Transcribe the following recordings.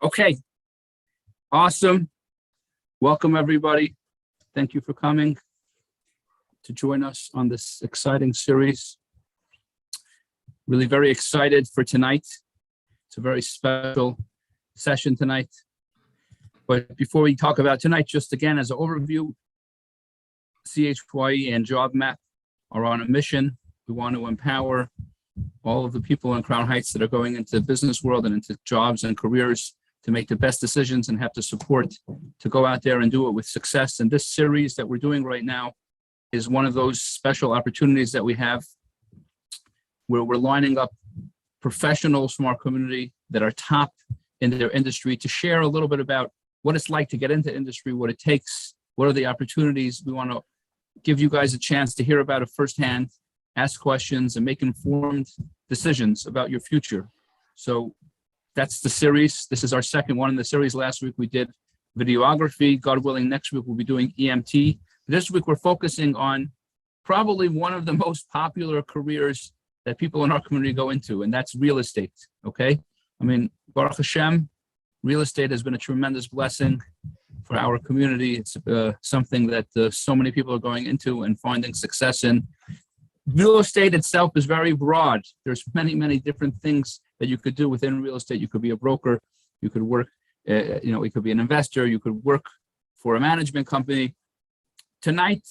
Okay, awesome. Welcome, everybody. Thank you for coming to join us on this exciting series. Really very excited for tonight. It's a very special session tonight. But before we talk about tonight, just again, as an overview, CHYE and JobMap are on a mission. We want to empower all of the people in Crown Heights that are going into the business world and into jobs and careers to make the best decisions and have the support to go out there and do it with success. And this series that we're doing right now is one of those special opportunities that we have where we're lining up professionals from our community that are top in their industry to share a little bit about what it's like to get into industry, what it takes, what are the opportunities. We want to give you guys a chance to hear about it firsthand, ask questions, and make informed decisions about your future. So that's the series. This is our second one in the series. Last week we did videography. God willing, next week we'll be doing EMT. This week we're focusing on probably one of the most popular careers that people in our community go into, and that's real estate, okay? I mean, Baruch Hashem, real estate has been a tremendous blessing for our community. It's something that so many people are going into and finding success in. Real estate itself is very broad. There's many, many different things that you could do within real estate. You could be a broker, you could work, you could be an investor, you could work for a management company. Tonight,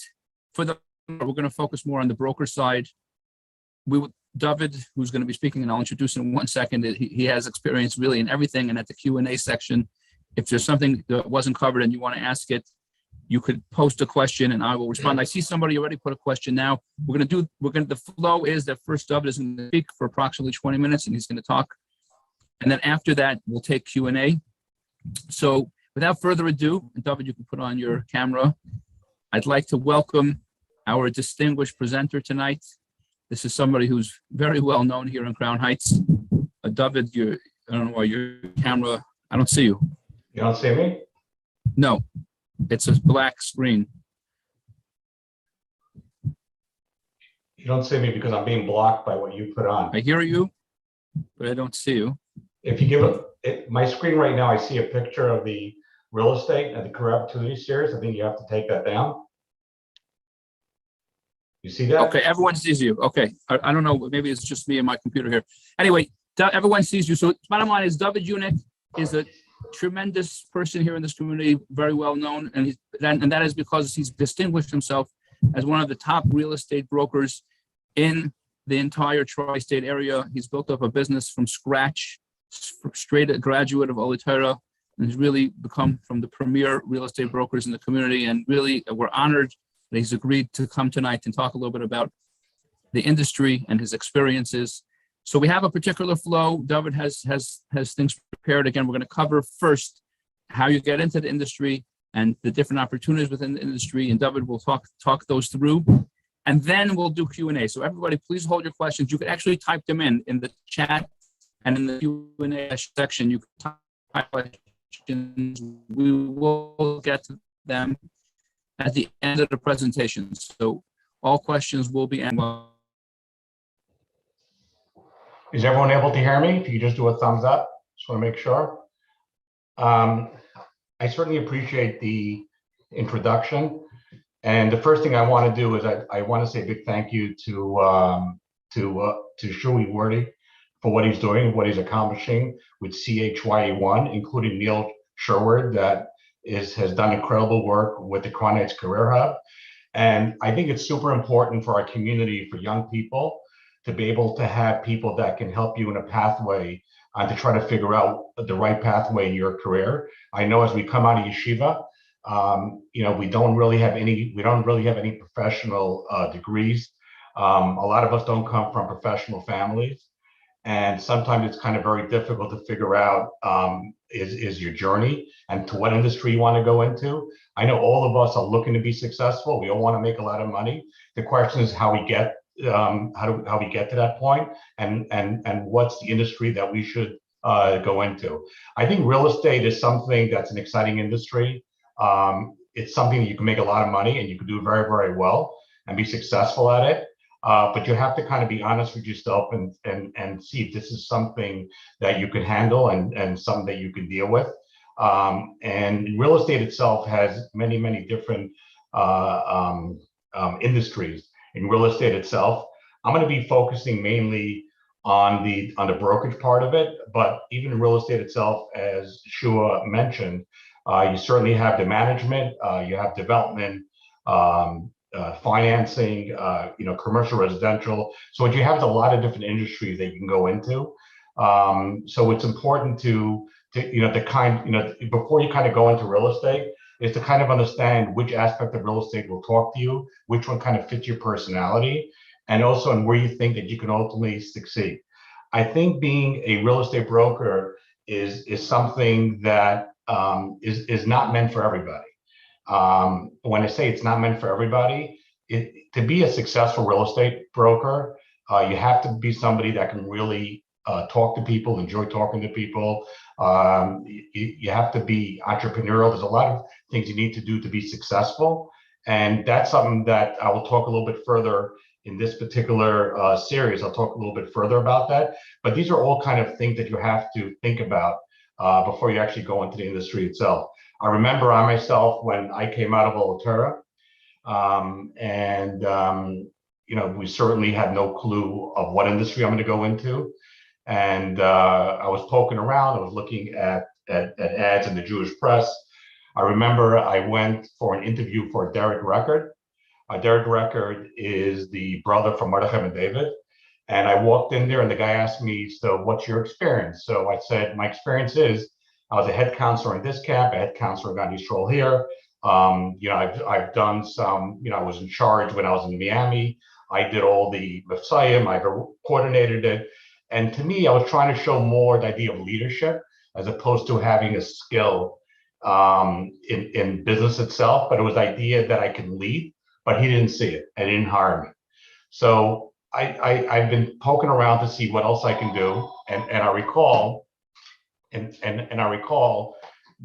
we're going to focus more on the broker side. David, who's going to be speaking, and I'll introduce him in 1 second, he has experience really in everything. And at the Q&A section, if there's something that wasn't covered and you want to ask it, you could post a question and I will respond. I see somebody already put a question now. The flow is that first David is going to speak for approximately 20 minutes and he's going to talk. And then after that, we'll take Q&A. So without further ado, and David, you can put on your camera. I'd like to welcome our distinguished presenter tonight. This is somebody who's very well known here in Crown Heights. David, I don't know why your camera, I don't see you. You don't see me? No. It's a black screen. You don't see me because I'm being blocked by what you put on. I hear you, but I don't see you. If you give my screen right now, I see a picture of the real estate and the career opportunity series. I think you have to take that down. You see that? Okay, everyone sees you. Okay, I don't know, maybe it's just me and my computer here. Anyway, everyone sees you. So bottom line is David Unick is a tremendous person here in this community, very well known, and that is because he's distinguished himself as one of the top real estate brokers in the entire tri-state area. He's built up a business from scratch, straight a graduate of Olitera, and he's really become from the premier real estate brokers in the community. And really, we're honored that he's agreed to come tonight and talk a little bit about the industry and his experiences. So we have a particular flow. David has things prepared. Again, we're going to cover first how you get into the industry and the different opportunities within the industry. And David will talk those through. And then we'll do Q&A. So everybody, please hold your questions. You can actually type them in the chat and in the Q&A section. You can type questions. We will get to them at the end of the presentation. So all questions will be answered. Is everyone able to hear me? If you just do a thumbs up, just want to make sure. I certainly appreciate the introduction. And the first thing I want to do is I want to say a big thank you to Shui Wordy for what he's doing, what he's accomplishing with CHYE1, including Neil Sherwood that has done incredible work with the Crown Heights Career Hub. And I think it's super important for our community, for young people, to be able to have people that can help you in a pathway to try to figure out the right pathway in your career. I know as we come out of yeshiva, we don't really have any professional degrees. A lot of us don't come from professional families, and sometimes it's kind of very difficult to figure out is your journey and to what industry you want to go into. I know all of us are looking to be successful. We all want to make a lot of money. The question is how we get to that point, and what's the industry that we should go into. I think real estate is something that's an exciting industry. It's something that you can make a lot of money and you can do very, very well and be successful at it. but you have to kind of be honest with yourself and see if this is something that you can handle and something that you can deal with. And real estate itself has many, many different industries in real estate itself. I'm going to be focusing mainly on the brokerage part of it, but even in real estate itself, as Shua mentioned, you certainly have the management, you have development, financing, commercial, residential. So you have a lot of different industries that you can go into. So it's important to before you kind of go into real estate, is to kind of understand which aspect of real estate will talk to you, which one kind of fits your personality, and also and where you think that you can ultimately succeed. I think being a real estate broker is something that is not meant for everybody. When I say it's not meant for everybody, to be a successful real estate broker, you have to be somebody that can really talk to people, enjoy talking to people. You have to be entrepreneurial. There's a lot of things you need to do to be successful. And that's something that I will talk a little bit further in this particular series. I'll talk a little bit further about that. But these are all kind of things that you have to think about before you actually go into the industry itself. I remember I myself, when I came out of Volaterra, we certainly had no clue of what industry I'm going to go into. And I was poking around. I was looking at ads in the Jewish press. I remember I went for an interview for Derek Record. Derek Record is the brother from Mordechai and David. And I walked in there and the guy asked me, so what's your experience? So I said, my experience is I was a head counselor in this camp, a head counselor in Gandhi Stroll here. I've done some, I was in charge when I was in Miami. I did all the Messiah, I coordinated it. And to me, I was trying to show more the idea of leadership as opposed to having a skill in business itself. But it was the idea that I can lead, but he didn't see it and he didn't hire me. So I've been poking around to see what else I can do. And I recall, and I recall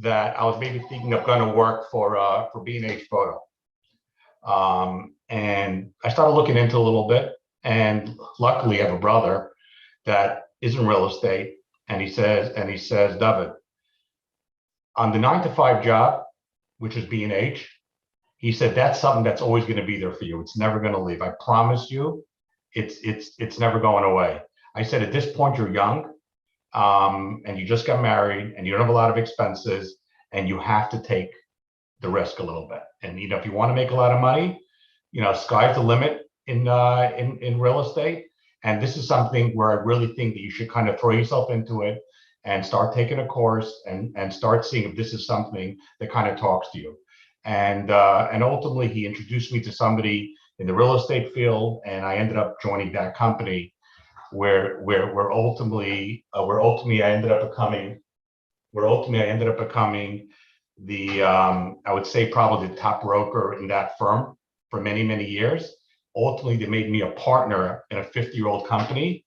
that I was maybe thinking of going to work for B&H Photo. And I started looking into a little bit. And luckily, I have a brother that is in real estate, and he says, David, on the 9-to-5 job, which is B&H, he said that's something that's always going to be there for you. It's never going to leave. I promise you, it's never going away. I said at this point you're young, and you just got married, and you don't have a lot of expenses, and you have to take the risk a little bit. And if you want to make a lot of money, sky's the limit in real estate. And this is something where I really think that you should kind of throw yourself into it and start taking a course and start seeing if this is something that kind of talks to you. And ultimately, he introduced me to somebody in the real estate field, and I ended up joining that company, where ultimately I ended up becoming the I would say probably the top broker in that firm for many, many years. Ultimately, they made me a partner in a 50-year-old company.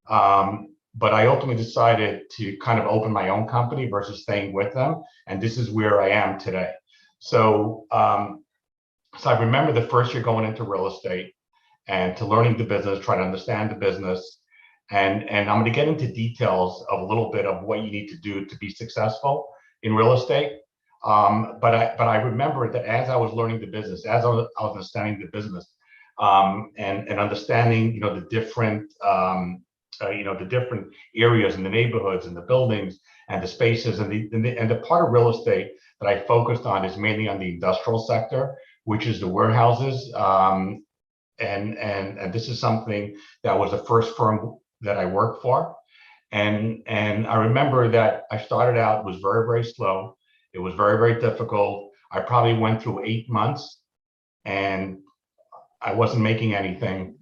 But I ultimately decided to kind of open my own company versus staying with them. And this is where I am today. So I remember the first year going into real estate and to learning the business, trying to understand the business. And I'm going to get into details of a little bit of what you need to do to be successful in real estate. But I remember that as I was learning the business, as I was understanding the business, and understanding, the different, the different areas in the neighborhoods and the buildings and the spaces and the part of real estate that I focused on is mainly on the industrial sector, which is the warehouses. And this is something that was the first firm that I worked for. And I remember that I started out, it was very, very slow. It was very, very difficult. I probably went through 8 months and I wasn't making anything.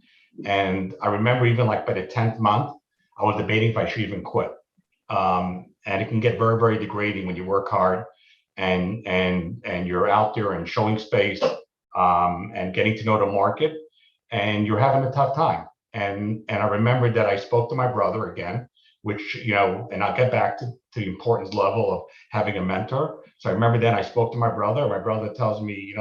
And I remember even like by the 10th month, I was debating if I should even quit. And it can get very, very degrading when you work hard and you're out there and showing space and getting to know the market, and you're having a tough time. And I remember that I spoke to my brother again, which, and I'll get back to the importance level of having a mentor. So I remember then I spoke to my brother. My brother tells me,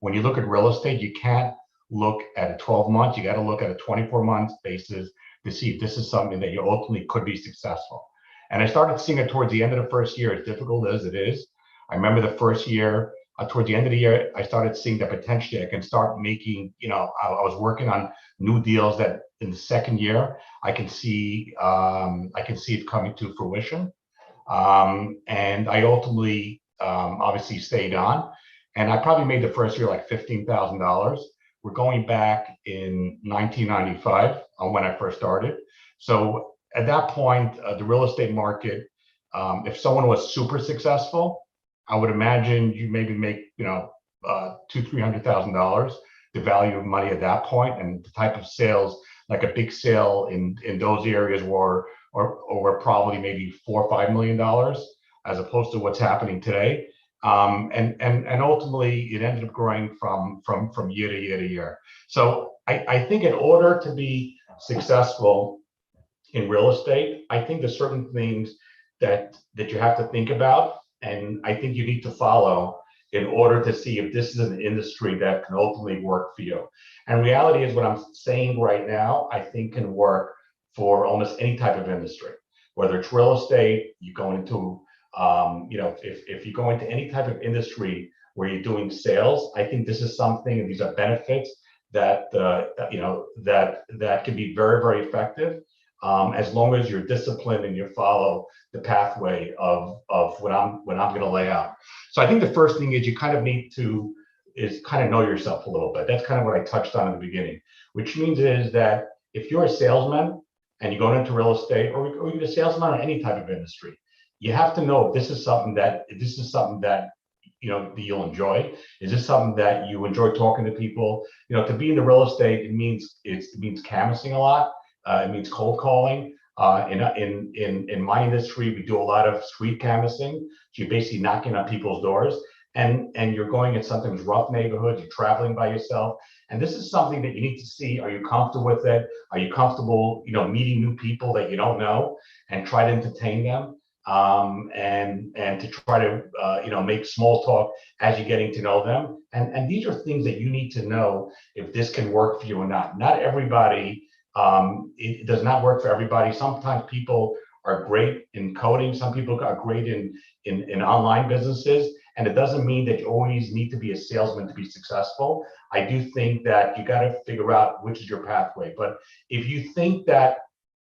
when you look at real estate, you can't look at a 12 months. You got to look at a 24 months basis to see if this is something that you ultimately could be successful. And I started seeing it towards the end of the first year, as difficult as it is. I remember the first year, towards the end of the year, I started seeing that potentially I can start making, I was working on new deals that in the second year, I can see it coming to fruition. And I ultimately, obviously stayed on, and I probably made the first year like $15,000. We're going back in 1995 when I first started. So at that point, the real estate market, if someone was super successful, I would imagine you maybe make, $200,000-300,000, the value of money at that point, and the type of sales, like a big sale in those areas were probably maybe $4 or $5 million, as opposed to what's happening today. And ultimately, it ended up growing from year to year to year. So I think in order to be successful in real estate, I think there's certain things that you have to think about, and I think you need to follow in order to see if this is an industry that can ultimately work for you. And reality is, what I'm saying right now, I think can work for almost any type of industry, whether it's real estate, you go into, if you go into any type of industry where you're doing sales, I think this is something, and these are benefits that, that can be very, very effective. As long as you're disciplined and you follow the pathway of what I'm going to lay out. So I think the first thing is you kind of need to know yourself a little bit. That's kind of what I touched on in the beginning, which means is that if you're a salesman and you're going into real estate, or you're a salesman in any type of industry, you have to know if this is something that you'll enjoy. Is this something that you enjoy talking to people? To be in the real estate, it means canvassing a lot. It means cold calling. In my industry, we do a lot of street canvassing. So you're basically knocking on people's doors, and you're going in sometimes rough neighborhoods. You're traveling by yourself, and this is something that you need to see. Are you comfortable with it? Are you comfortable, meeting new people that you don't know and try to entertain them, and to try to make small talk as you're getting to know them. And these are things that you need to know if this can work for you or not. Not everybody. It does not work for everybody. Sometimes people are great in coding. Some people are great in online businesses. And it doesn't mean that you always need to be a salesman to be successful. I do think that you got to figure out which is your pathway. But if you think that,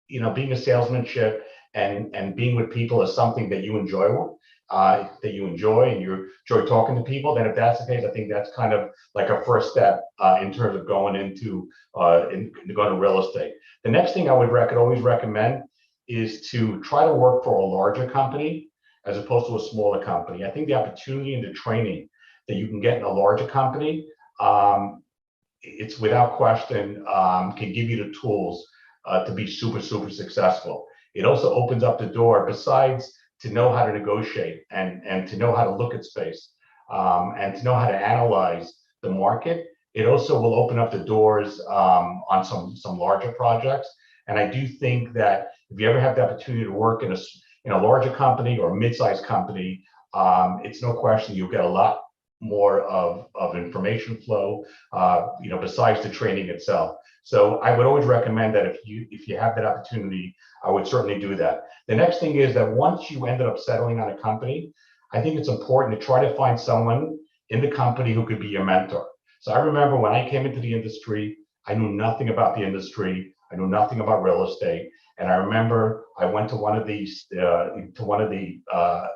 being a salesmanship and being with people is something that you enjoy, and you enjoy talking to people, then if that's the case, I think that's kind of like a first step in terms of going into going to real estate. The next thing I would always recommend is to try to work for a larger company as opposed to a smaller company. I think the opportunity and the training that you can get in a larger company, it's without question, can give you the tools to be super, super successful. It also opens up the door, besides to know how to negotiate and to know how to look at space, and to know how to analyze the market. It also will open up the doors on some larger projects. And I do think that if you ever have the opportunity to work in a larger company or a mid-sized company, it's no question you'll get a lot more of information flow, besides the training itself. So I would always recommend that if you have that opportunity, I would certainly do that. The next thing is that once you ended up settling on a company, I think it's important to try to find someone in the company who could be your mentor. So I remember when I came into the industry, I knew nothing about the industry. I knew nothing about real estate. And I remember I went to one of the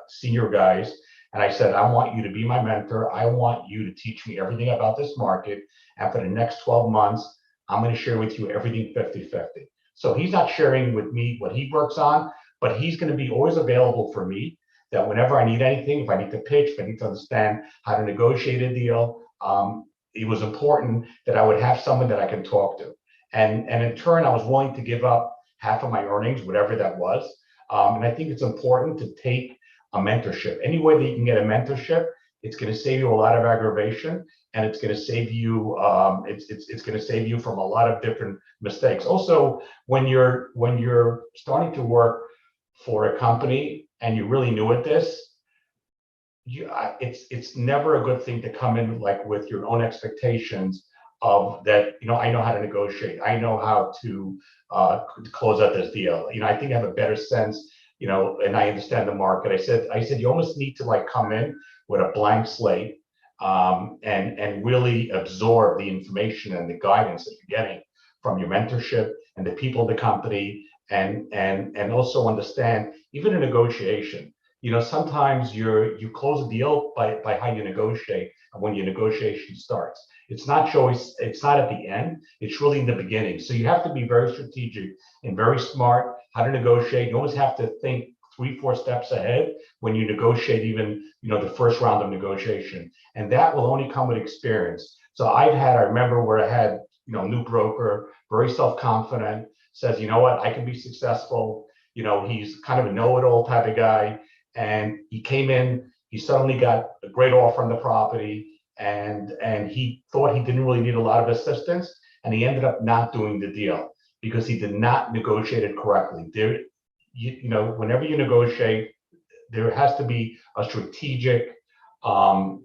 senior guys, and I said, I want you to be my mentor. I want you to teach me everything about this market. And for the next 12 months, I'm going to share with you everything 50-50. So he's not sharing with me what he works on, but he's going to be always available for me, that whenever I need anything, if I need to pitch, if I need to understand how to negotiate a deal, it was important that I would have someone that I can talk to. And in turn, I was willing to give up half of my earnings, whatever that was. And I think it's important to take a mentorship. Any way that you can get a mentorship, it's going to save you a lot of aggravation, and it's going to save you. It's going to save you from a lot of different mistakes. Also, when you're starting to work for a company and you're really new at this, it's never a good thing to come in like with your own expectations of that, I know how to negotiate. I know how to close out this deal. I think I have a better sense, and I understand the market. I said, you almost need to like come in with a blank slate, and really absorb the information and the guidance that you're getting from your mentorship and the people of the company, and also understand even a negotiation. Sometimes you close a deal by how you negotiate and when your negotiation starts. It's not at the end, it's really in the beginning. So you have to be very strategic and very smart how to negotiate. You always have to think 3-4 steps ahead when you negotiate, even the first round of negotiation, and that will only come with experience. So I remember where I had new broker, very self-confident, says, you know what, I can be successful. He's kind of a know-it-all type of guy, and he came in, he suddenly got a great offer on the property, and he thought he didn't really need a lot of assistance, and he ended up not doing the deal because he did not negotiate it correctly. Whenever you negotiate, there has to be a strategic, a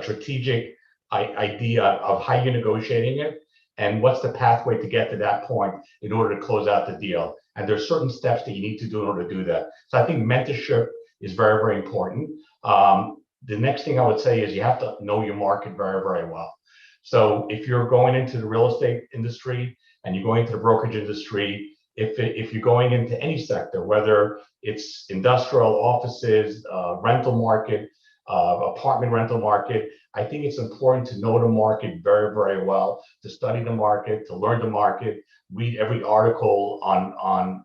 strategic idea of how you're negotiating it and what's the pathway to get to that point in order to close out the deal. And there's certain steps that you need to do in order to do that. So I think mentorship is very, very important. The next thing I would say is you have to know your market very, very well. So if you're going into the real estate industry and you're going into the brokerage industry, if you're going into any sector, whether it's industrial, offices, rental market, apartment rental market, I think it's important to know the market very, very well, to study the market, to learn the market, read every article on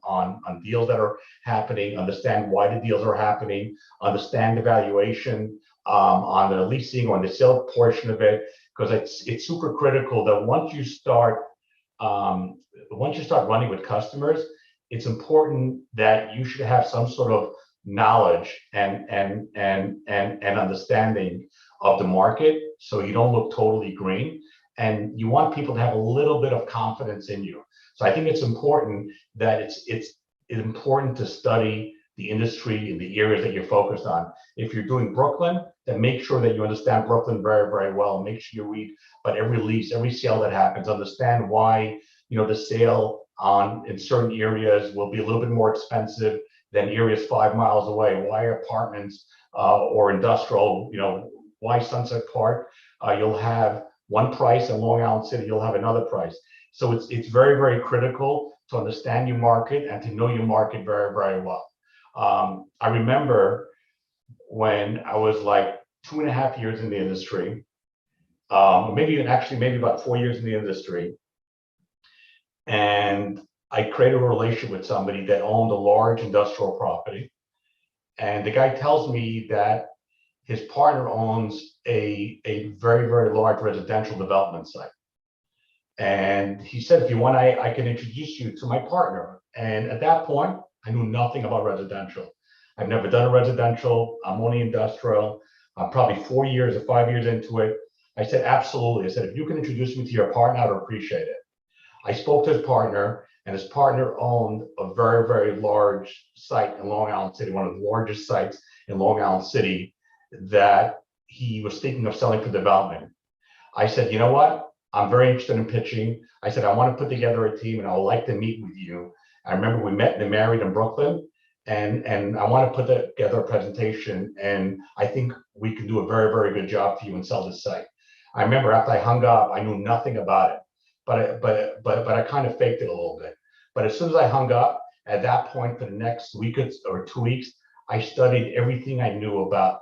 deals that are happening, understand why the deals are happening, understand the valuation on the leasing or on the sale portion of it, because it's super critical that once you start running with customers, it's important that you should have some sort of knowledge and understanding of the market, so you don't look totally green, and you want people to have a little bit of confidence in you. So I think it's important that it's important to study the industry in the areas that you're focused on. If you're doing Brooklyn, then make sure that you understand Brooklyn very, very well. Make sure you read about every lease, every sale that happens, understand why the sale in certain areas will be a little bit more expensive than areas 5 miles away. Why apartments or industrial, why Sunset Park, you'll have one price, and Long Island City, you'll have another price. So it's very, very critical to understand your market and to know your market very, very well. I remember when I was like 2.5 years in the industry, maybe about 4 years in the industry, and I created a relationship with somebody that owned a large industrial property. And the guy tells me that his partner owns a very, very large residential development site. And he said, if you want, I can introduce you to my partner. And at that point, I knew nothing about residential. I've never done a residential. I'm only industrial. I'm probably 4 years or 5 years into it. I said, absolutely. I said, if you can introduce me to your partner, I would appreciate it. I spoke to his partner, and his partner owned a very, very large site in Long Island City, one of the largest sites in Long Island City that he was thinking of selling for development. I said, you know what? I'm very interested in pitching. I said, I want to put together a team and I would like to meet with you. I remember we met in the Marriott in Brooklyn, and I want to put together a presentation, and I think we can do a very, very good job for you and sell this site. I remember after I hung up, I knew nothing about it, but I kind of faked it a little bit. But as soon as I hung up, at that point, for the next week or 2 weeks, I studied everything I knew about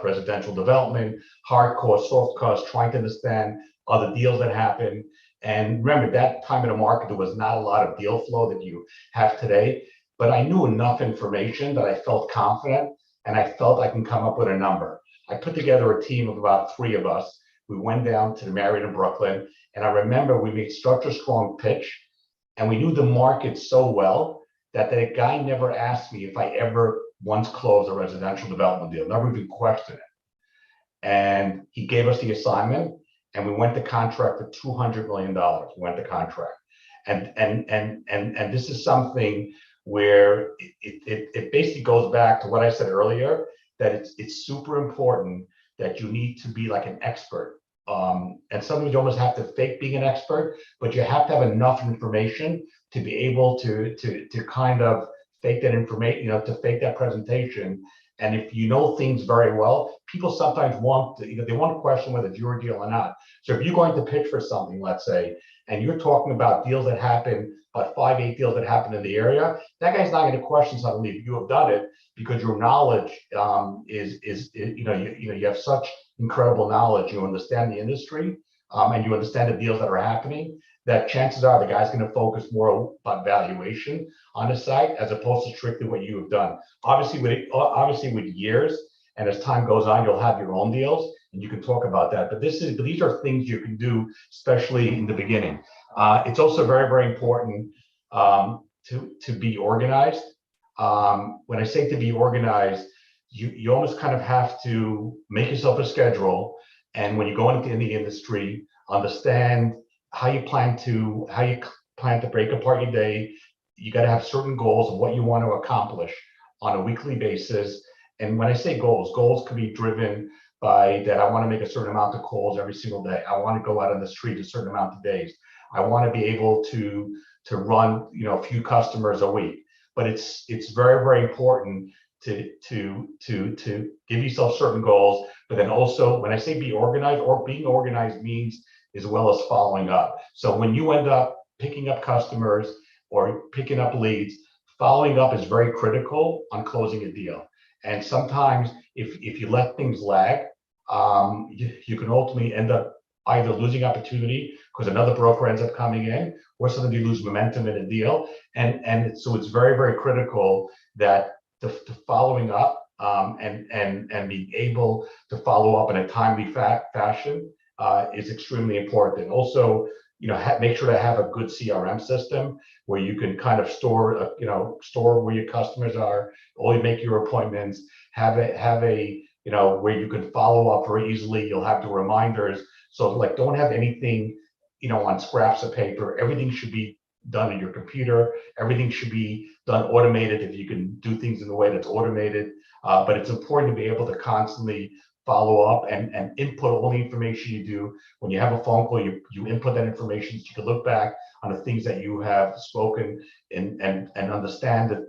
residential development, hard costs, soft costs, trying to understand other deals that happen. And remember, that time in the market, there was not a lot of deal flow that you have today, but I knew enough information that I felt confident, and I felt I can come up with a number. I put together a team of about 3 of us. We went down to the Marriott in Brooklyn, and I remember we made such a strong pitch, and we knew the market so well that the guy never asked me if I ever once closed a residential development deal, never even questioned it. And he gave us the assignment, and we went to contract for $200 million. We went to contract, and this is something where it basically goes back to what I said earlier, that it's super important that you need to be like an expert and sometimes you almost have to fake being an expert, but you have to have enough information to be able to kind of fake that information, to fake that presentation. And if you know things very well, people sometimes want to, they want to question whether it's your deal or not. So if you're going to pitch for something, let's say, and you're talking about deals that happen, about 5-8 deals that happen in the area, that guy's not going to question suddenly if you have done it, because your knowledge you have such incredible knowledge. You understand the industry, and you understand the deals that are happening, that chances are the guy's going to focus more about valuation on the site as opposed to strictly what you have done. Obviously with years and as time goes on, you'll have your own deals and you can talk about that. But these are things you can do, especially in the beginning. It's also very, very important to be organized. When I say to be organized, you almost kind of have to make yourself a schedule. And when you go into the industry, understand how you plan to break apart your day. You got to have certain goals of what you want to accomplish on a weekly basis. And when I say goals can be driven by that. I want to make a certain amount of calls every single day. I want to go out on the street a certain amount of days. I want to be able to run, a few customers a week. But it's very, very important to give yourself certain goals. But then also, when I say be organized, or being organized means as well as following up. So when you end up picking up customers or picking up leads, following up is very critical on closing a deal. And sometimes if you let things lag, you can ultimately end up either losing opportunity because another broker ends up coming in, or suddenly you lose momentum in a deal. And so it's very, very critical that the following up and being able to follow up in a timely fashion is extremely important. Also, make sure to have a good CRM system where you can kind of store where your customers are, only make your appointments, have a where you can follow up very easily. You'll have the reminders. So don't have anything, on scraps of paper. Everything should be done in your computer. Everything should be done automated if you can do things in the way that's automated. But it's important to be able to constantly follow up and input all the information you do. When you have a phone call, you input that information so you can look back on the things that you have spoken and understand that,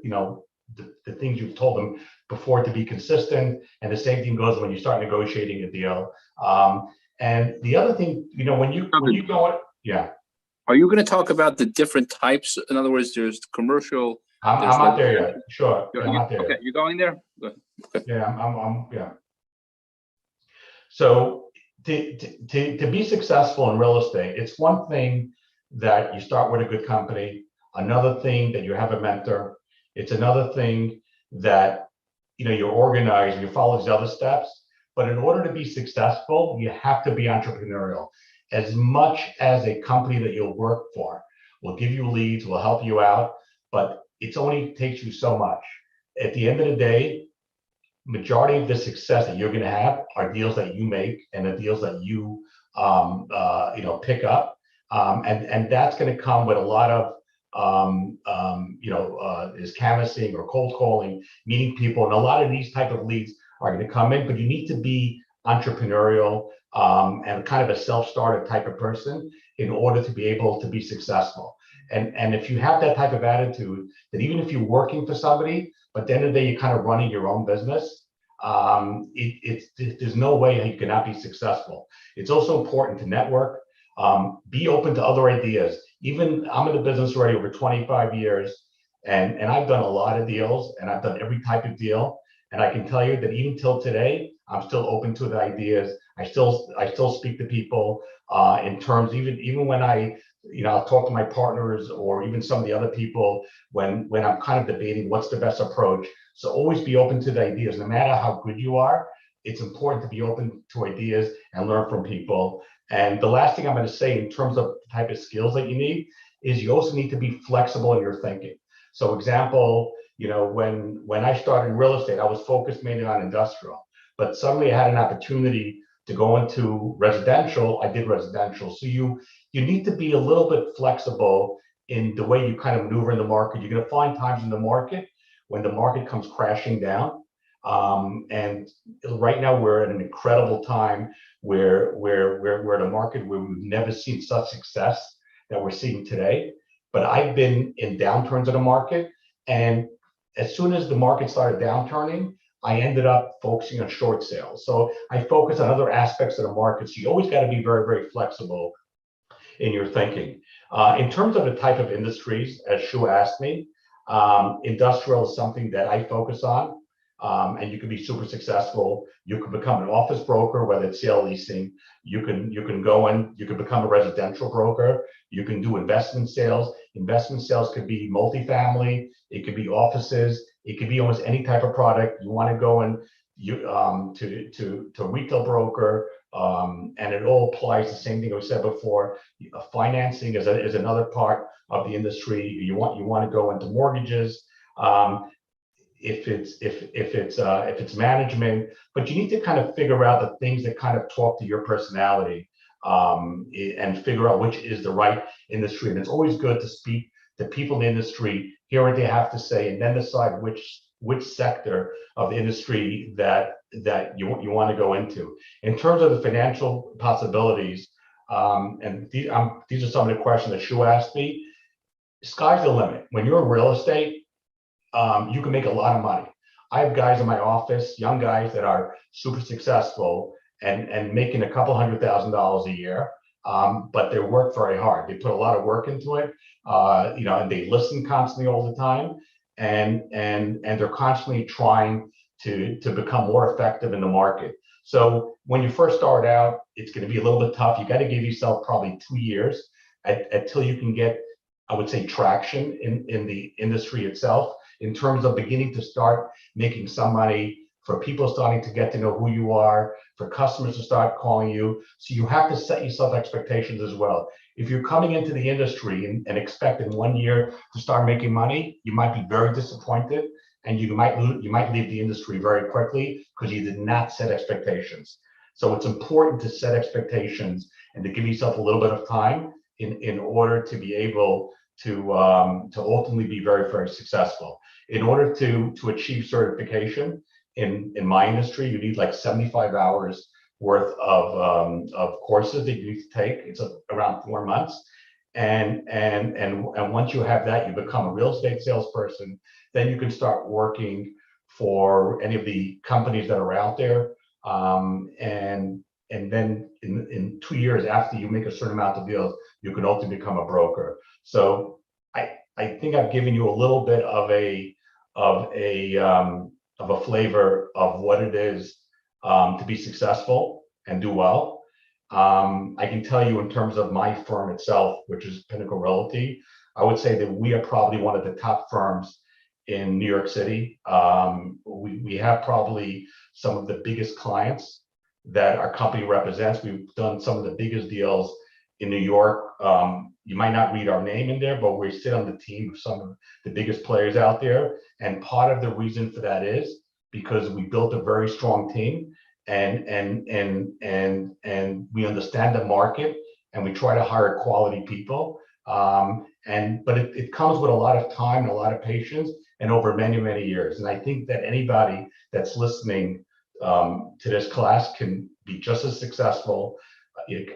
the things you've told them before to be consistent. And the same thing goes when you start negotiating a deal. And the other thing, when you go, yeah. Are you going to talk about the different types? In other words, there's commercial. I'm not there yet. Sure. I'm not there. Okay, Yet. you're going there? Good. Okay. Yeah, yeah. So to be successful in real estate, it's one thing that you start with a good company, another thing that you have a mentor. It's another thing that, you're organized and you follow these other steps. But in order to be successful, you have to be entrepreneurial. As much as a company that you'll work for will give you leads, will help you out, but it only takes you so much. At the end of the day, majority of the success that you're going to have are deals that you make and the deals that you pick up, and that's going to come with a lot of is canvassing or cold calling, meeting people, and a lot of these type of leads are going to come in. But you need to be entrepreneurial and kind of a self-starter type of person in order to be able to be successful. And if you have that type of attitude, that even if you're working for somebody, but at the end of the day, you're kind of running your own business, there's no way you cannot be successful. It's also important to network, be open to other ideas. Even I'm in the business already over 25 years, and I've done a lot of deals, and I've done every type of deal. And I can tell you that even till today, I'm still open to the ideas. I still speak to people in terms, even when I'll talk to my partners or even some of the other people when I'm kind of debating what's the best approach. So always be open to the ideas. No matter how good you are, it's important to be open to ideas and learn from people. And the last thing I'm going to say in terms of the type of skills that you need is you also need to be flexible in your thinking. So example, when I started in real estate, I was focused mainly on industrial, but suddenly I had an opportunity to go into residential. I did residential. So you need to be a little bit flexible in the way you kind of maneuver in the market. You're going to find times in the market when the market comes crashing down, And right now we're at an incredible time where we're at a market where we've never seen such success that we're seeing today. But I've been in downturns of the market, and as soon as the market started downturning, I ended up focusing on short sales. So I focus on other aspects of the market. So you always got to be very, very flexible in your thinking. In terms of the type of industries, as Shu asked me, industrial is something that I focus on, and you can be super successful. You can become an office broker, whether it's sale leasing. You can go in. You can become a residential broker. You can do investment sales. Investment sales could be multifamily. It could be offices. It could be almost any type of product you want to go in. To retail broker, and it all applies the same thing I said before. Financing is another part of the industry. You want to go into mortgages, if it's management, but you need to kind of figure out the things that kind of talk to your personality, and figure out which is the right industry. And it's always good to speak to people in the industry, hear what they have to say, and then decide which sector of the industry that you want to go into. In terms of the financial possibilities, and these are some of the questions that Shu asked me. Sky's the limit. When you're in real estate, you can make a lot of money. I have guys in my office, young guys that are super successful and making a couple $100,000 a year, but they work very hard. They put a lot of work into it, and they listen constantly all the time. And they're constantly trying to become more effective in the market. So when you first start out, it's going to be a little bit tough. You got to give yourself probably 2 years until you can get, I would say, traction in the industry itself, in terms of beginning to start making some money, for people starting to get to know who you are, for customers to start calling you. So you have to set yourself expectations as well. If you're coming into the industry and expect in 1 year to start making money, you might be very disappointed, and you might leave the industry very quickly because you did not set expectations. So it's important to set expectations and to give yourself a little bit of time in order to be able to ultimately be very, very successful. In order to achieve certification in my industry, you need like 75 hours worth of courses that you need to take. It's around 4 months. And once you have that, you become a real estate salesperson. Then you can start working for any of the companies that are out there. And then in 2 years after you make a certain amount of deals, you can ultimately become a broker. So I think I've given you a little bit of a flavor of what it is to be successful and do well. I can tell you in terms of my firm itself, which is Pinnacle Realty, I would say that we are probably one of the top firms in New York City. We have probably some of the biggest clients that our company represents. We've done some of the biggest deals in New York. You might not read our name in there, but we sit on the team of some of the biggest players out there. And part of the reason for that is because we built a very strong team, and we understand the market, and we try to hire quality people. But it comes with a lot of time and a lot of patience, and over many, many years. And I think that anybody that's listening to this class can be just as successful.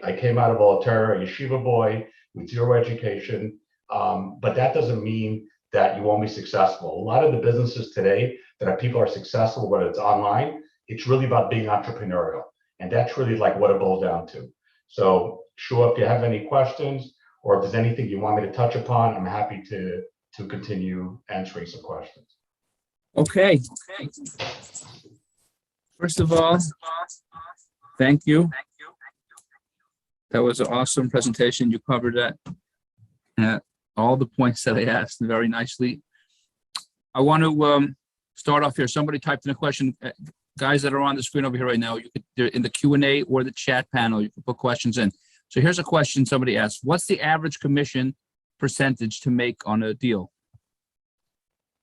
I came out of Volterra, a yeshiva boy with zero education, but that doesn't mean that you won't be successful. A lot of the businesses today that people are successful, whether it's online, it's really about being entrepreneurial. And that's really like what it boils down to. So Shu, if you have any questions, or if there's anything you want me to touch upon, I'm happy to continue answering some questions. Okay. First of all, thank you. That was an awesome presentation. You covered that, all the points that I asked very nicely. I want to start off here. Somebody typed in a question. Guys that are on the screen over here right now, you could, they're in the Q&A or the chat panel, you can put questions in. So here's a question somebody asked. What's the average commission percentage to make on a deal?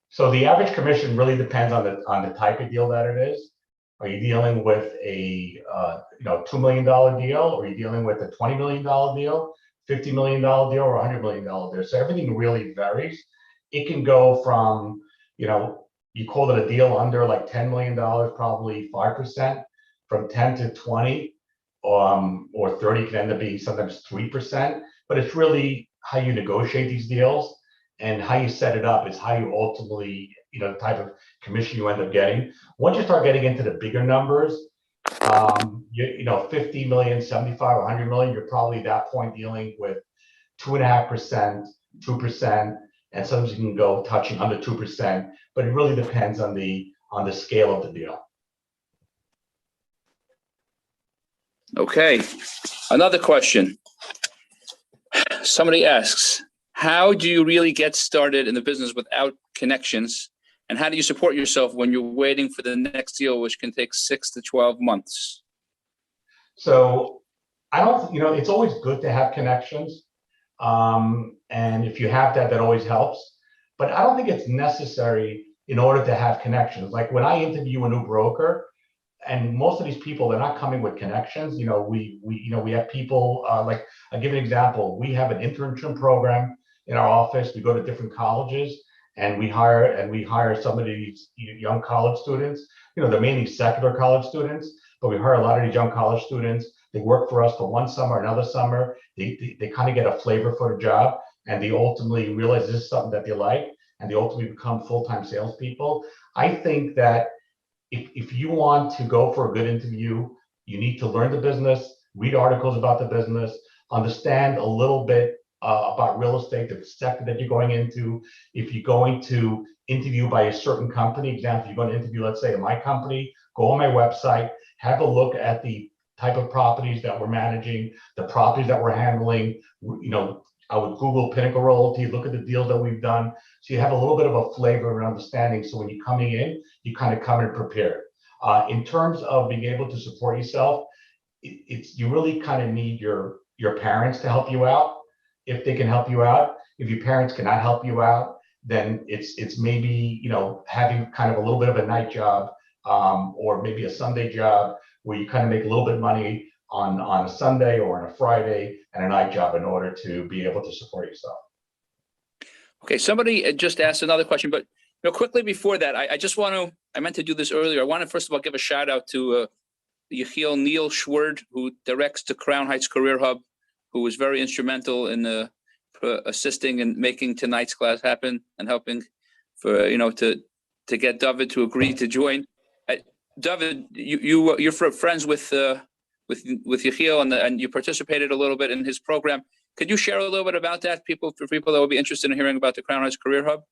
So the average commission really depends on the type of deal that it is. Are you dealing with a $2 million deal, or are you dealing with a $20 million deal, $50 million deal, or $100 million deal? So everything really varies. It can go from, you you call it a deal under like $10 million, probably 5%. From 10 to 20 or 30 can end up being sometimes 3%. But it's really how you negotiate these deals and how you set it up is how you ultimately, the type of commission you end up getting. Once you start getting into the bigger numbers, 50 million, 75, 100 million, you're probably at that point dealing with 2.5%, 2%, and sometimes you can go touching under 2%, but it really depends on the scale of the deal. Okay, another question. Somebody asks, how do you really get started in the business without connections? And how do you support yourself when you're waiting for the next deal, which can take 6 to 12 months? So I don't, it's always good to have connections. And if you have that, that always helps. But I don't think it's necessary in order to have connections. Like when I interview a new broker, and most of these people, they're not coming with connections. We have people like, I'll give you an example. We have an internship program in our office. We go to different colleges and we hire some of these young college students. They're mainly secular college students, but we hire a lot of these young college students. They work for us for one summer, another summer. They kind of get a flavor for the job, and they ultimately realize this is something that they like, and they ultimately become full-time salespeople. I think that if you want to go for a good interview, you need to learn the business, read articles about the business, understand a little bit about real estate, the sector that you're going into. If you're going to interview by a certain company, example, you're going to interview, let's say, at my company, go on my website, have a look at the type of properties that we're managing, the properties that we're handling. I would Google Pinnacle Realty, look at the deals that we've done. So you have a little bit of a flavor and understanding. So when you're coming in, you kind of come in prepared. In terms of being able to support yourself, you really kind of need your parents to help you out, if they can help you out. If your parents cannot help you out, then it's maybe, having kind of a little bit of a night job, or maybe a Sunday job where you kind of make a little bit of money on a Sunday or on a Friday and a night job in order to be able to support yourself. Okay, somebody just asked another question, but quickly before that, I meant to do this earlier. I want to first of all give a shout out to Yechiel Neil Schwerd, who directs the Crown Heights Career Hub, who was very instrumental in assisting and making tonight's class happen and helping for to get David to agree to join. David, you're friends with Yechiel, and you participated a little bit in his program. Could you share a little bit about that, for people that would be interested in hearing about the Crown Heights Career Hub?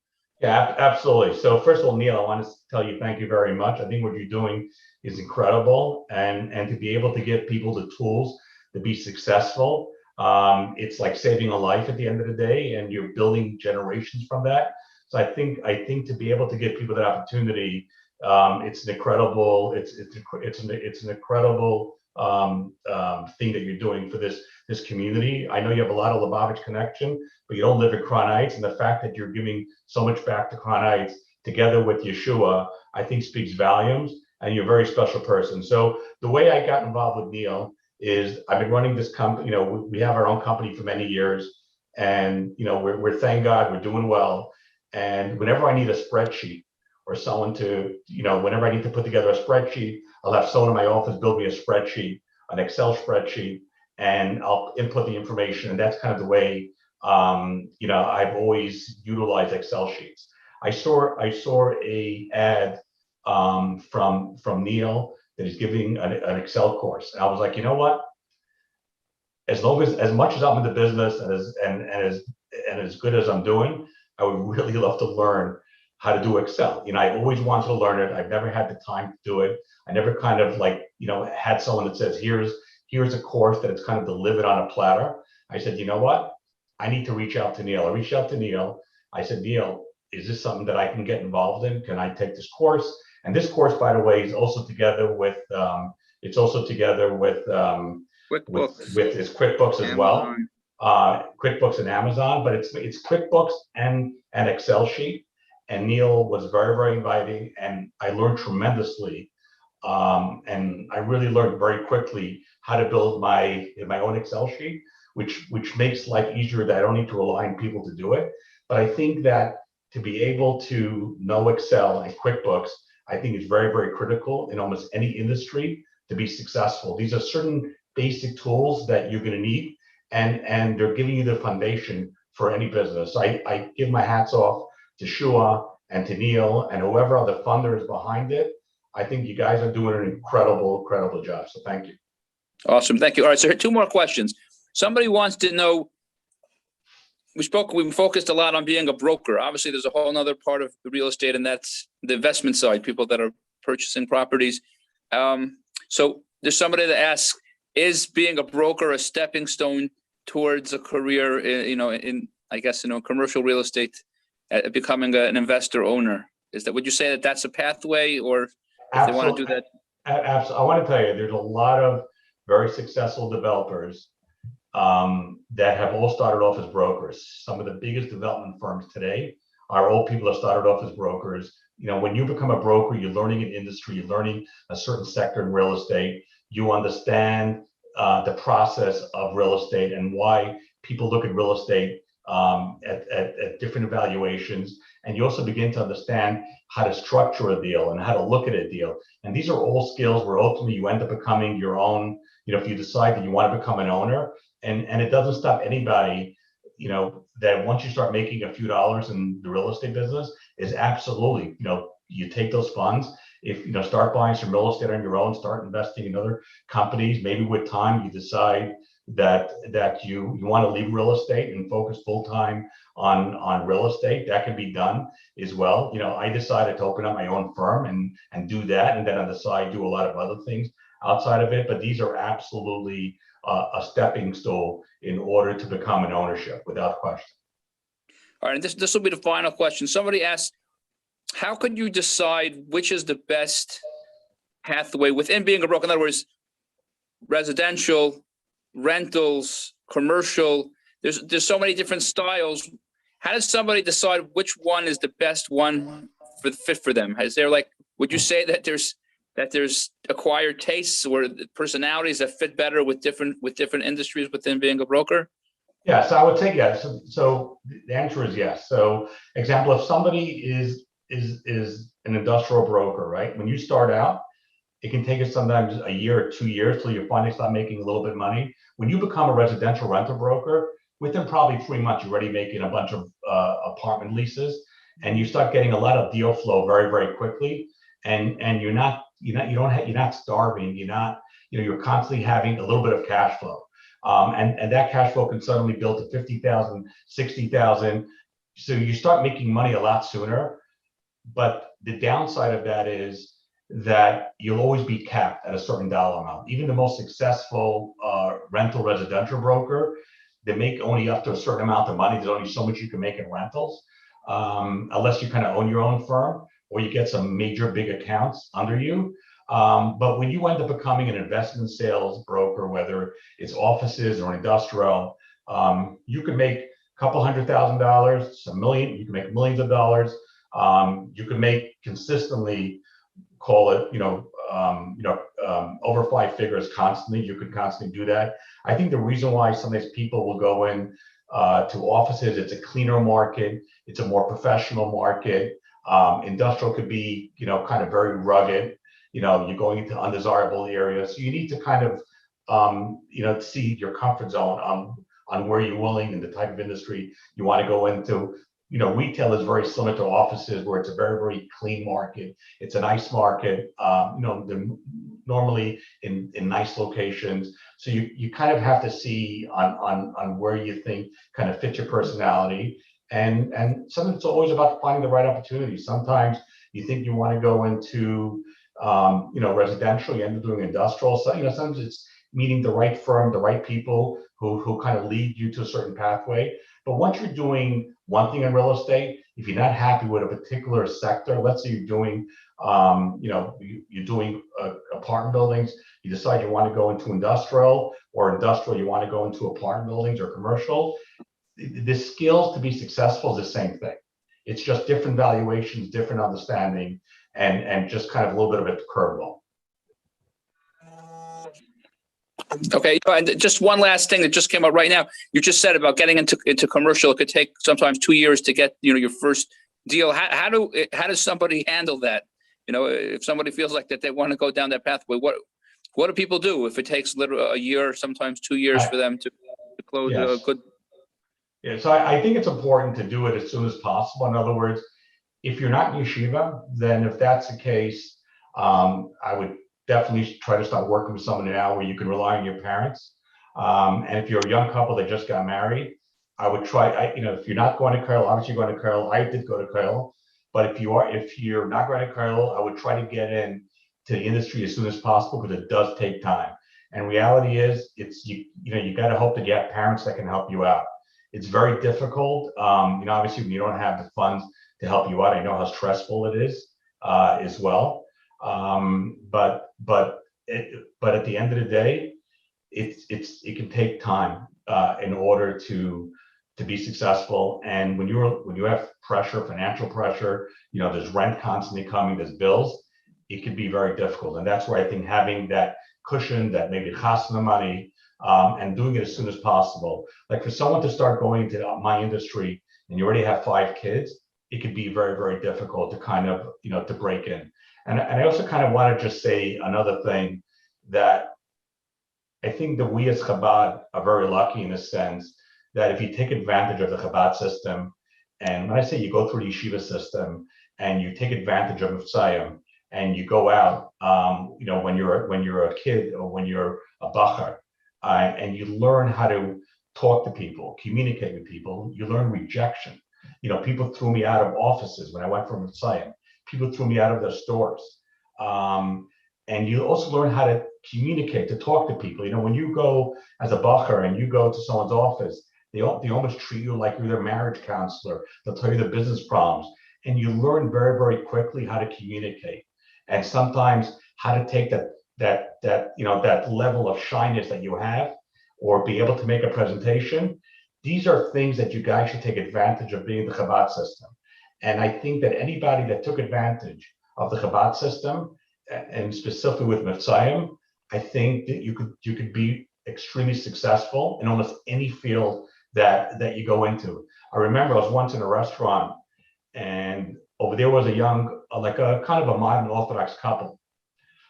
Yeah, absolutely. So first of all, Neil, I want to tell you thank you very much. I think what you're doing is incredible, and to be able to give people the tools to be successful, it's like saving a life at the end of the day, and you're building generations from that. So I think to be able to give people that opportunity, it's an incredible thing that you're doing for this community. I know you have a lot of Lubavitch connection, but you don't live in Crown Heights, and the fact that you're giving so much back to Crown Heights together with Yeshua, I think speaks volumes, and you're a very special person. So the way I got involved with Neil is I've been running this company. We have our own company for many years, and we're thank God we're doing well. And whenever I need a spreadsheet or someone to, whenever I need to put together a spreadsheet, I'll have someone in my office build me a spreadsheet, an Excel spreadsheet, and I'll input the information. And that's kind of the way, I've always utilized Excel sheets. I saw a ad from Neil that he's giving an Excel course. And I was like, you know what? As much as I'm in the business and as good as I'm doing, I would really love to learn how to do Excel. I always wanted to learn it. I've never had the time to do it. I never kind of had someone that says, here's a course that it's kind of delivered on a platter. I said, you know what? I need to reach out to Neil. I reached out to Neil. I said, Neil, is this something that I can get involved in? Can I take this course? And this course, by the way, is also together with QuickBooks. with his QuickBooks as well. QuickBooks and Amazon, but it's QuickBooks and an Excel sheet. And Neil was very, very inviting, and I learned tremendously. And I really learned very quickly how to build my own Excel sheet, which makes life easier that I don't need to rely on people to do it. But I think that to be able to know Excel and QuickBooks, I think is very, very critical in almost any industry to be successful. These are certain basic tools that you're going to need, and they're giving you the foundation for any business. So I give my hats off to Shua and to Neil and whoever are the funders behind it. I think you guys are doing an incredible, incredible job. So thank you. Awesome. Thank you. All right. So here, two more questions. Somebody wants to know, we focused a lot on being a broker. Obviously, there's a whole other part of the real estate, and that's the investment side, people that are purchasing properties. So there's somebody that asks, is being a broker a stepping stone towards a career in commercial real estate, becoming an investor owner? Would you say that that's a pathway, or if they want to do that? Absolutely. I want to tell you, there's a lot of very successful developers that have all started off as brokers. Some of the biggest development firms today are all people that started off as brokers. When you become a broker, you're learning an industry, you're learning a certain sector in real estate. You understand the process of real estate and why people look at real estate at different evaluations. And you also begin to understand how to structure a deal and how to look at a deal. And these are all skills where ultimately you end up becoming your own, if you decide that you want to become an owner. And it doesn't stop anybody, that once you start making a few dollars in the real estate business, is absolutely, you take those funds, start buying some real estate on your own, start investing in other companies. Maybe with time you decide that you want to leave real estate and focus full time on real estate. That can be done as well. I decided to open up my own firm and do that, and then on the side do a lot of other things outside of it. But these are absolutely a stepping stool in order to become an ownership, without question. All right, and this will be the final question. Somebody asked, how could you decide which is the best pathway within being a broker? In other words, residential, rentals, commercial, there's so many different styles. How does somebody decide which one is the best one for the fit for them? Would you say that there's acquired tastes or personalities that fit better with different industries within being a broker? Yes, I would say yes. So the answer is yes. So example, if somebody is an industrial broker, right? When you start out, it can take us sometimes a year or 2 years till you finally start making a little bit of money. When you become a residential rental broker, within probably 3 months, you're already making a bunch of apartment leases, and you start getting a lot of deal flow very, very quickly. And you're not starving. You're constantly having a little bit of cash flow. And that cash flow can suddenly build to 50,000, 60,000. So you start making money a lot sooner. But the downside of that is that you'll always be capped at a certain dollar amount. Even the most successful rental residential broker, they make only up to a certain amount of money. There's only so much you can make in rentals, unless you kind of own your own firm or you get some major big accounts under you. But when you end up becoming an investment sales broker, whether it's offices or industrial, you can make a couple $100,000, $1 million. You can make millions of dollars. You can make consistently, call it, over 5 figures constantly. You could constantly do that. I think the reason why some of these people will go in to offices, it's a cleaner market, it's a more professional market. Industrial could be, kind of very rugged. You're going into undesirable areas. So you need to kind of, see your comfort zone on where you're willing and the type of industry you want to go into. Retail is very similar to offices, where it's a very, very clean market. It's a nice market. They're normally in nice locations. So you kind of have to see on where you think kind of fits your personality. And sometimes it's always about finding the right opportunity. Sometimes you think you want to go into residential, you end up doing industrial. So sometimes it's meeting the right firm, the right people who kind of lead you to a certain pathway. But once you're doing one thing in real estate, if you're not happy with a particular sector, let's say you're doing, you're doing apartment buildings, you decide you want to go into industrial, or industrial, you want to go into apartment buildings or commercial, the skills to be successful is the same thing. It's just different valuations, different understanding, and just kind of a little bit of a curveball. Okay, and just one last thing that just came up right now. You just said about getting into commercial. It could take sometimes 2 years to get your first deal. How does somebody handle that? If somebody feels like that they want to go down that pathway, what do people do if it takes literally a year, sometimes 2 years for them to close a Yes. good? Yeah, so I think it's important to do it as soon as possible. In other words, if you're not in yeshiva, then if that's the case, I would definitely try to start working with someone now where you can rely on your parents. And if you're a young couple that just got married, I would try, if you're not going to Kollel, obviously you're going to Kollel. I did go to Kollel, but if you're not going to Kollel, I would try to get in to the industry as soon as possible because it does take time. And reality is, you got to hope that you have parents that can help you out. It's very difficult. Obviously, when you don't have the funds to help you out, I know how stressful it is as well. But at the end of the day, it can take time in order to be successful. And when you have pressure, financial pressure, there's rent constantly coming, there's bills, it can be very difficult. And that's where I think having that cushion, that maybe chasna money, and doing it as soon as possible. Like for someone to start going into my industry and you already have 5 kids, it could be very, very difficult to kind of, to break in. And I also kind of want to just say another thing, that I think that we as Chabad are very lucky in a sense that if you take advantage of the Chabad system, and when I say you go through the yeshiva system and you take advantage of Mitzayim and you go out, when you're a kid or when you're a bachar, and you learn how to talk to people, communicate with people, you learn rejection. People threw me out of offices when I went from Mitzayim. People threw me out of their stores. And you also learn how to communicate, to talk to people. When you go as a bacher and you go to someone's office, they almost treat you like you're their marriage counselor. They'll tell you their business problems. And you learn very, very quickly how to communicate. And sometimes how to take that level of shyness that you have, or be able to make a presentation. These are things that you guys should take advantage of being the Chabad system. And I think that anybody that took advantage of the Chabad system, and specifically with Mitzayim, I think that you could be extremely successful in almost any field that you go into. I remember I was once in a restaurant, and over there was a young, like a kind of a modern Orthodox couple.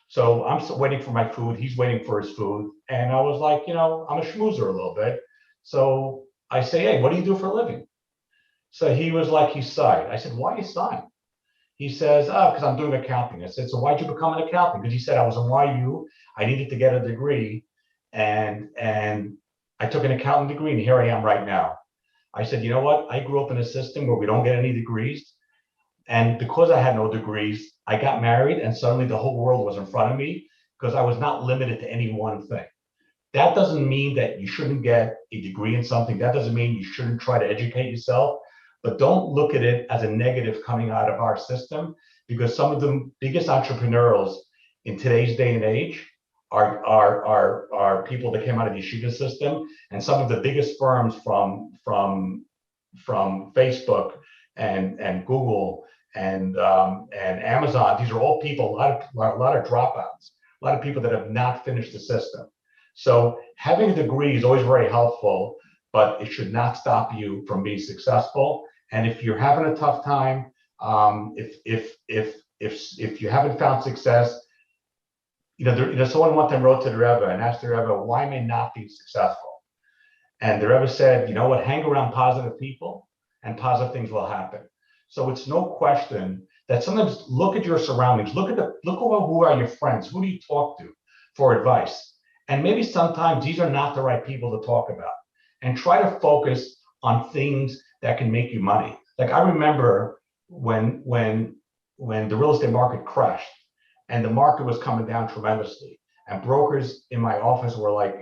So I'm still waiting for my food. He's waiting for his food. And I was like, I'm a schmoozer a little bit. So I say, hey, what do you do for a living? So he was like, he sighed. I said, why are you sighing? He says, because I'm doing accounting. I said, so why'd you become an accountant? Because he said, I was in YU. I needed to get a degree. And I took an accounting degree, and here I am right now. I said, you know what? I grew up in a system where we don't get any degrees. And because I had no degrees, I got married, and suddenly the whole world was in front of me because I was not limited to any one thing. That doesn't mean that you shouldn't get a degree in something. That doesn't mean you shouldn't try to educate yourself, but don't look at it as a negative coming out of our system, because some of the biggest entrepreneurs in today's day and age are people that came out of the yeshiva system, and some of the biggest firms from Facebook and Google and Amazon. These are all people, a lot of dropouts, a lot of people that have not finished the system. So having a degree is always very helpful, but it should not stop you from being successful. And if you're having a tough time, if you haven't found success, someone one time wrote to the Rebbe and asked the Rebbe, why am I not being successful? And the Rebbe said, you know what, hang around positive people and positive things will happen. So it's no question that sometimes look at your surroundings, look who are your friends, who do you talk to for advice? And maybe sometimes these are not the right people to talk about, and try to focus on things that can make you money. Like I remember when the real estate market crashed and the market was coming down tremendously, and brokers in my office were like,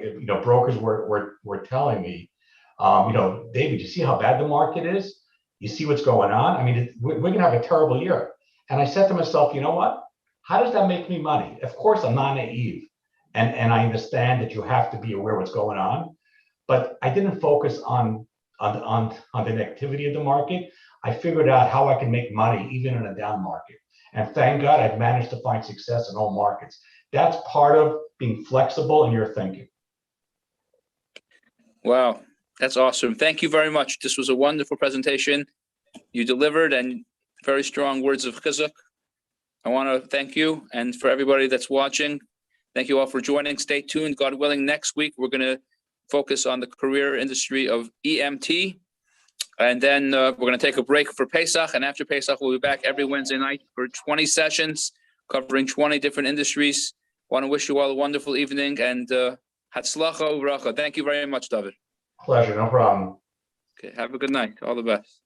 brokers were telling me, David, you see how bad the market is? You see what's going on? I mean, we're going to have a terrible year. And I said to myself, you know what? How does that make me money? Of course, I'm not naive. And I understand that you have to be aware of what's going on. But I didn't focus on the negativity of the market. I figured out how I can make money even in a down market. And thank God I've managed to find success in all markets. That's part of being flexible in your thinking. Wow, that's awesome. Thank you very much. This was a wonderful presentation. You delivered, and very strong words of chizuk. I want to thank you, and for everybody that's watching, thank you all for joining. Stay tuned. God willing, next week we're going to focus on the career industry of EMT. And then we're going to take a break for Pesach. And after Pesach, we'll be back every Wednesday night for 20 sessions covering 20 different industries. Want to wish you all a wonderful evening, and Hatzlacha Uvracha. Thank you very much, David. Pleasure, no problem. Okay, have a good night. All the best.